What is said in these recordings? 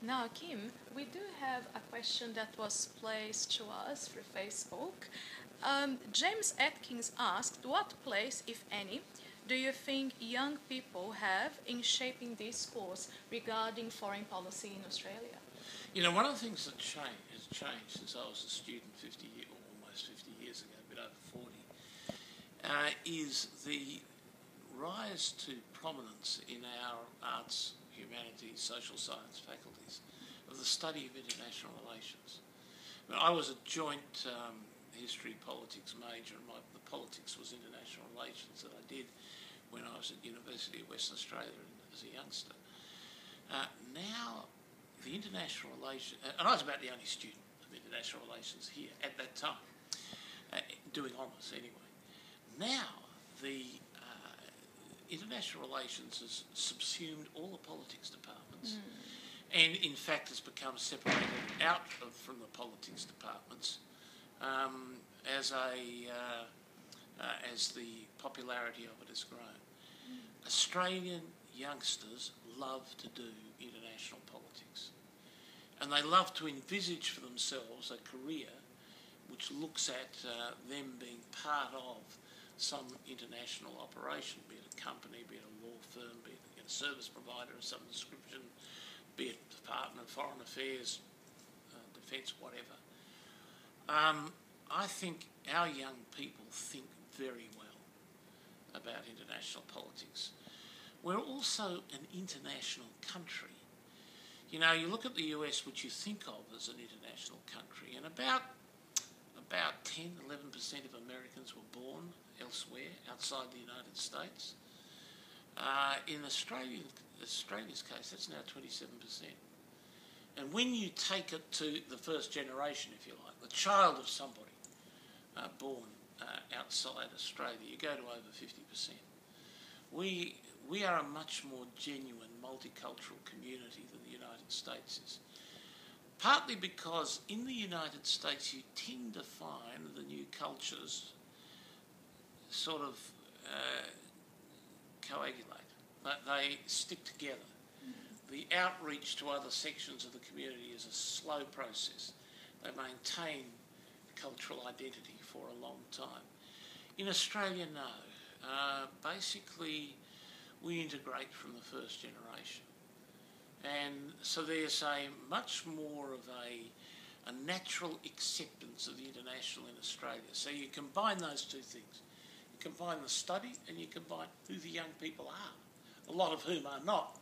Now, Kim, we do have a question that was placed to us through Facebook. James Atkins asked, what place, if any, do you think young people have in shaping discourse regarding foreign policy in Australia? You know, one of the things that has changed since I was a student 50 years, or almost 50 years ago, a bit over 40, is the rise to prominence in our arts, humanities, social science faculties of the study of international relations. I was a joint history politics major, and the politics was international relations that I did when I was at University of Western Australia as a youngster. Now, the international relations, and I was about the only student of international relations here at that time, doing honours anyway. Now, the international relations has subsumed all the politics departments, and in fact has become separated out from the politics departments as the popularity of it has grown. Australian youngsters love to do international politics, and they love to envisage for themselves a career which looks at them being part of some international operation, be it a company, be it a law firm, be it a service provider of some description, be it Department of Foreign Affairs, Defence, whatever. I think our young people think very well about international politics. We're also an international country. You know, you look at the US, which you think of as an international country, and about 10, 11% of Americans were born elsewhere, outside the United States. In Australia's case, that's now 27%. And when you take it to the first generation, if you like, the child of somebody born outside Australia, you go to over 50%. We are a much more genuine multicultural community than the United States is. Partly because in the United States you tend to find the new cultures sort of coagulate. They stick together. The outreach to other sections of the community is a slow process. They maintain cultural identity for a long time. In Australia, no. Basically, we integrate from the first generation. And so there's a much more of a natural acceptance of the international in Australia. So you combine those two things. You combine the study and you combine who the young people are, a lot of whom are not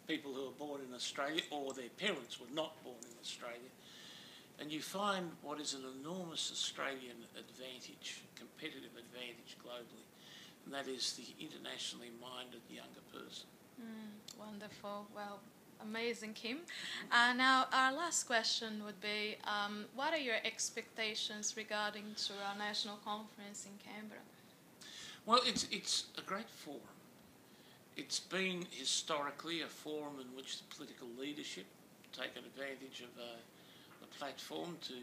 people who are born in Australia or their parents were not born in Australia. And you find what is an enormous Australian advantage, competitive advantage globally, and that is the internationally minded younger person. Wonderful. Well, amazing, Kim. Now, our last question would be, what are your expectations regarding to our national conference in Canberra? Well, it's a great forum. It's been historically a forum in which the political leadership taken advantage of a platform to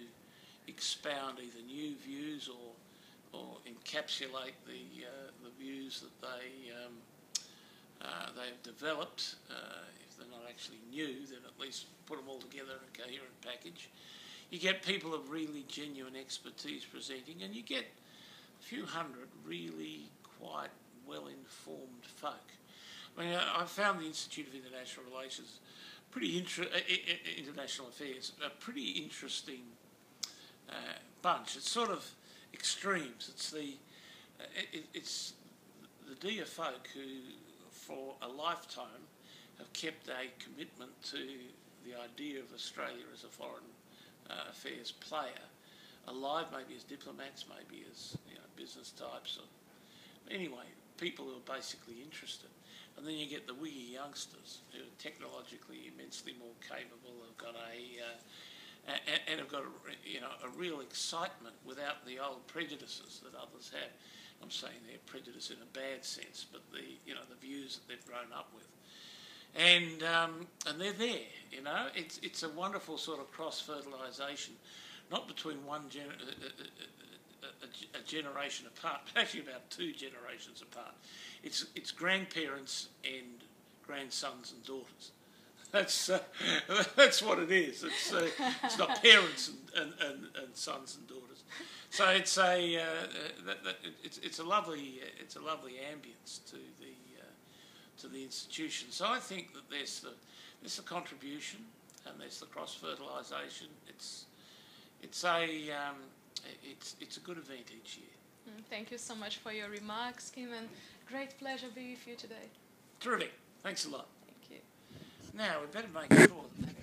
expound either new views or encapsulate the views that they've developed. If they're not actually new, then at least put them all together in a coherent package. You get people of really genuine expertise presenting, and you get a few hundred really quite well-informed folk. I mean, I found the Institute of International Relations International Affairs, a pretty interesting bunch. It's sort of extremes. It's the dear folk who, for a lifetime, have kept a commitment to the idea of Australia as a foreign affairs player, alive maybe as diplomats, maybe as business types. Anyway, people who are basically interested. And then you get the wiggy youngsters who are technologically immensely more capable, have got and have got a real excitement without the old prejudices that others have. I'm saying they're prejudice in a bad sense, but the views that they've grown up with, and they're there. It's a wonderful sort of cross-fertilisation, not between a generation apart, but actually about two generations apart. It's grandparents and grandsons and daughters. That's what it is. It's not parents and sons and daughters. So it's a lovely ambience to the institution. So I think that there's the contribution and there's the cross fertilisation. It's a good event each year. Thank you so much for your remarks, Kim, and great pleasure being with you today. Terrific. Thanks a lot. Thank you. Now we better make sure that